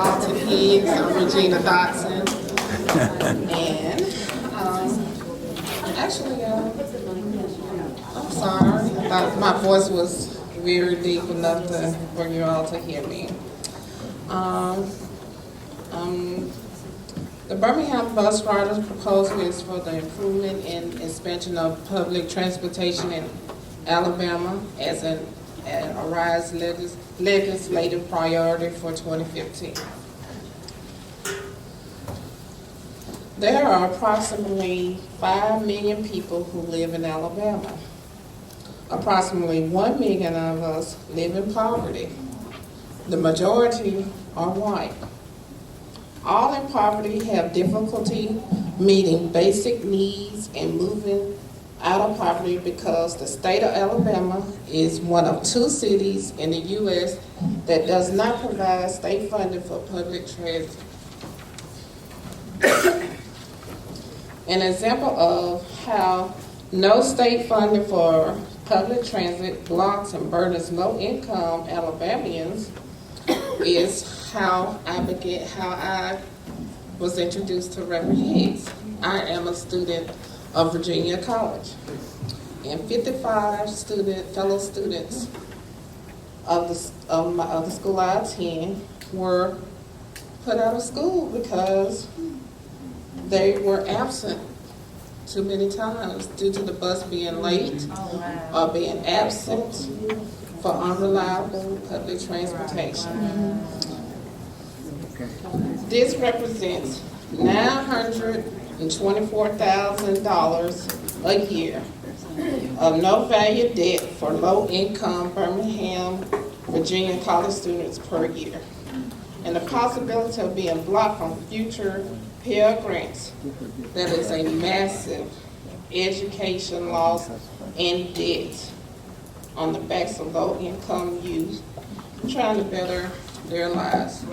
Lawton Higgs. I'm Regina Dotson. And actually, I'm sorry. I thought my voice was very deep enough for you all to hear me. The Birmingham Bus Riders proposal is for the improvement and expansion of public transportation in Alabama as a RISE legislative priority for 2015. There are approximately 5 million people who live in Alabama. Approximately 1 million of us live in poverty. The majority are white. All in poverty have difficulty meeting basic needs and moving out of poverty because the state of Alabama is one of 2 cities in the U.S. that does not provide state funding for public transit. An example of how no state funding for public transit blocks and burdens low-income Alabamians is how I was introduced to Reverend Higgs. I am a student of Virginia College, and 55 fellow students of the school I attend were put out of school because they were absent too many times due to the bus being late or being absent for unreliable public transportation. This represents $924,000 a year of no value debt for low-income Birmingham, Virginia college students per year, and the possibility of being blocked from future Pell Grants. That is a massive education loss and debt on the backs of low-income youth trying to better their lives.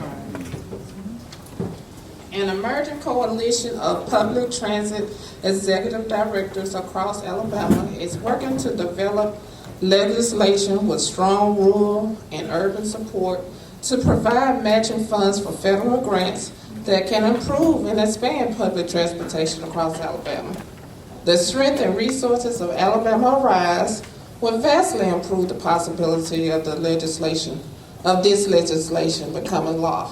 An emerging coalition of public transit executive directors across Alabama is working to develop legislation with strong rural and urban support to provide matching funds for federal grants that can improve and expand public transportation across Alabama. The strength and resources of Alabama RISE will vastly improve the possibility of this legislation becoming law.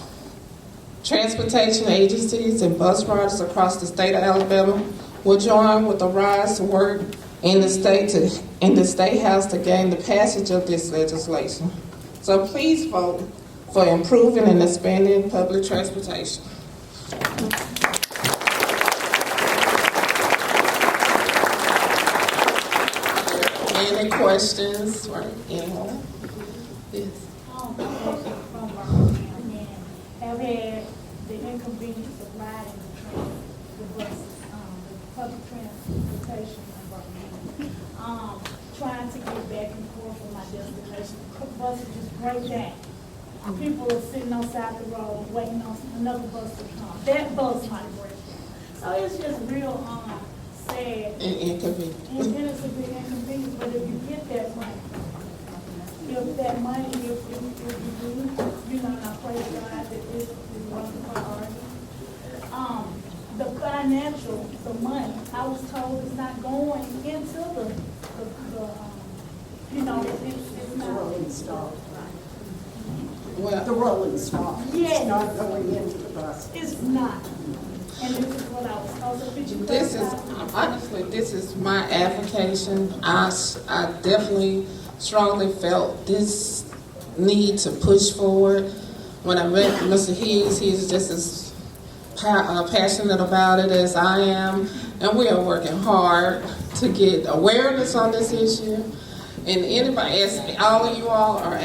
Transportation agencies and bus riders across the state of Alabama will join with the RISE to work in the state house to gain the passage of this legislation. So please vote for improving and expanding public transportation. Any questions or anyone? Yes. Have had the inconvenience of riding the buses, the public transportation in Birmingham. Trying to get back and forth from my destination. The buses just break down. People are sitting on side of the road waiting on another bus to come. That bus might break down. So it's just real sad. And inconvenient. And it's a big inconvenience, but if you get that money, if you do, and I pray to God that this is one of the priorities. The financial, the money, I was told is not going into it's not. The rolling stock. Well, The rolling stock. Yes. It's not going into the bus. It's not. And this is what I was told. So could you honestly, this is my application. I definitely strongly felt this need to push forward. When I met Mr. Higgs, he's just as passionate about it as I am, and we are working hard to get awareness on this issue. And anybody, as all of you all are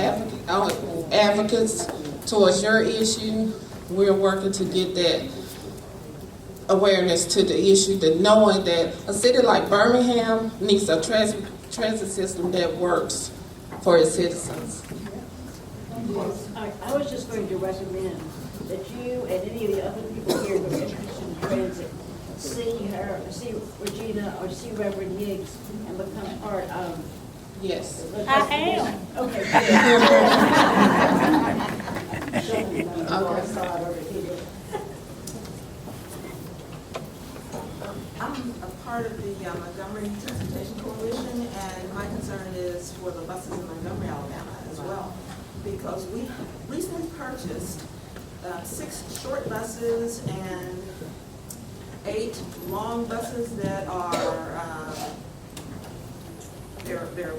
advocates towards your issue, we're working to get that awareness to the issue, that knowing that a city like Birmingham needs a transit system that works for its citizens. I was just going to recommend that you and any of the other people here who are interested in transit see Regina or see Reverend Higgs and become part of. Yes. I am. Okay. So I saw it over here. I'm a part of the Montgomery Transportation Coalition, and my concern is for the buses in Montgomery, Alabama as well, because we recently purchased 6 short buses and 8 long buses that are they're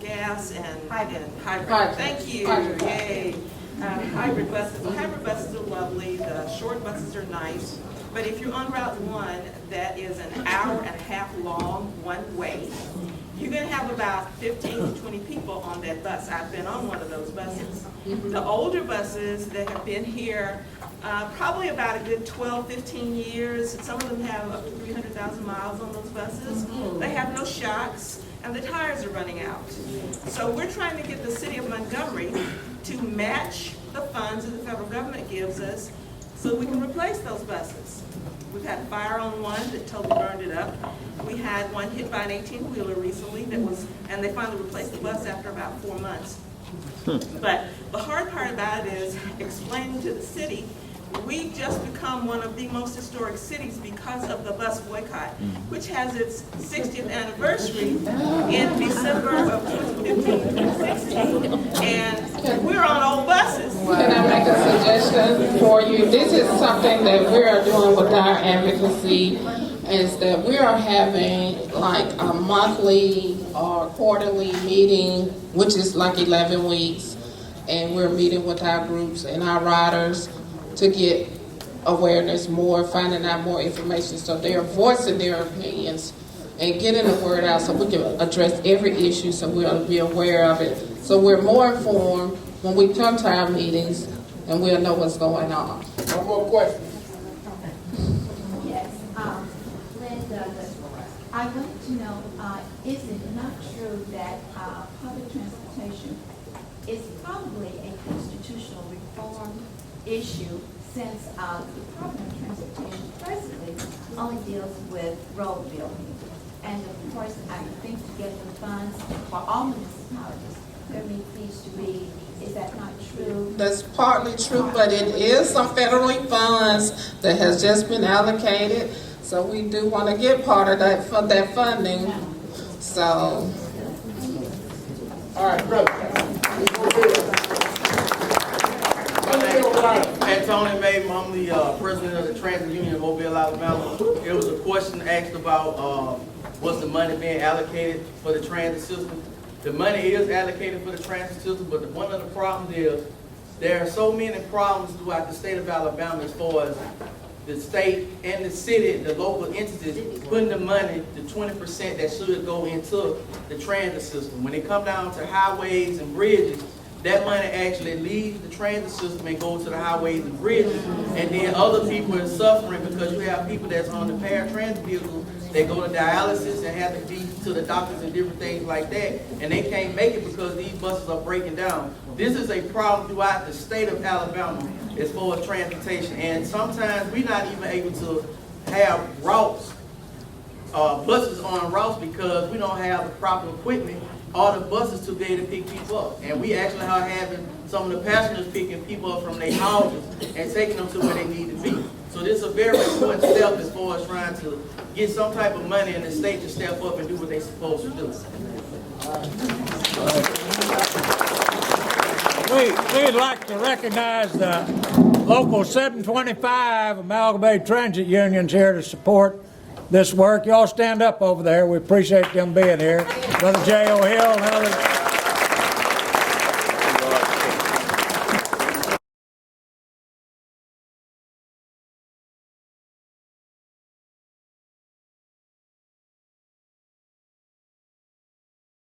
gas and hybrid. Thank you. Hybrid. Yay. Hybrid buses. The hybrid buses are lovely. The short buses are nice. But if you're on Route 1, that is an hour and a half long, one way, you're going to have about 15 to 20 people on that bus. I've been on one of those buses. The older buses that have been here probably about a good 12, 15 years. Some of them have up to 300,000 miles on those buses. They have no shocks, and the tires are running out. So we're trying to get the city of Montgomery to match the funds that the federal government gives us so we can replace those buses. We've had a fire on one that totally burned it up. We had one hit by an 18-wheeler recently and they finally replaced the bus after about 4 months. But the hard part about it is explaining to the city, we've just become one of the most historic cities because of the bus boycott, which has its 60th anniversary in December of 2015, 2016, and we're on old buses. Can I make a suggestion for you? This is something that we are doing with our advocacy, is that we are having like a monthly or quarterly meeting, which is like 11 weeks, and we're meeting with our groups and our riders to get awareness more, finding out more information, so they're voicing their opinions and getting the word out so we can address every issue so we'll be aware of it. So we're more informed when we come to our meetings and we'll know what's going on. No more questions. Yes, Linda, I want to know, is it not true that public transportation is probably a constitutional reform issue, since the Department of Transportation presently only deals with road building? And of course, I think to get the funds for all municipalities, there needs to be, is that not true? That's partly true, but it is some federal funds that has just been allocated, so we do want to get part of that funding. So, All right, brother. Antonio May, I'm the president of the Transit Union of Mobile, Alabama. There was a question asked about what's the money being allocated for the transit system. The money is allocated for the transit system, but one of the problems is there are so many problems throughout the state of Alabama as far as the state and the city, the local entities, putting the money, the 20% that should go into the transit system. When it comes down to highways and bridges, that money actually leaves the transit system and goes to the highways and bridges. And then other people are suffering because you have people that's on the paratransit vehicles, they go to dialysis and have to be to the doctors and different things like that. And they can't make it because these buses are breaking down. This is a problem throughout the state of Alabama as far as transportation. And sometimes we're not even able to have routes, buses on routes, because we don't have the proper equipment or the buses to be able to pick people up. And we actually are having some of the passengers picking people up from their houses and taking them to where they need to be. So this is a very important step as far as trying to get some type of money in the state to step up and do what they're supposed to do. We'd like to recognize the local 725 Amalgamated Transit Unions here to support this work. Y'all stand up over there. We appreciate them being here. Brother J.O. Hill and others.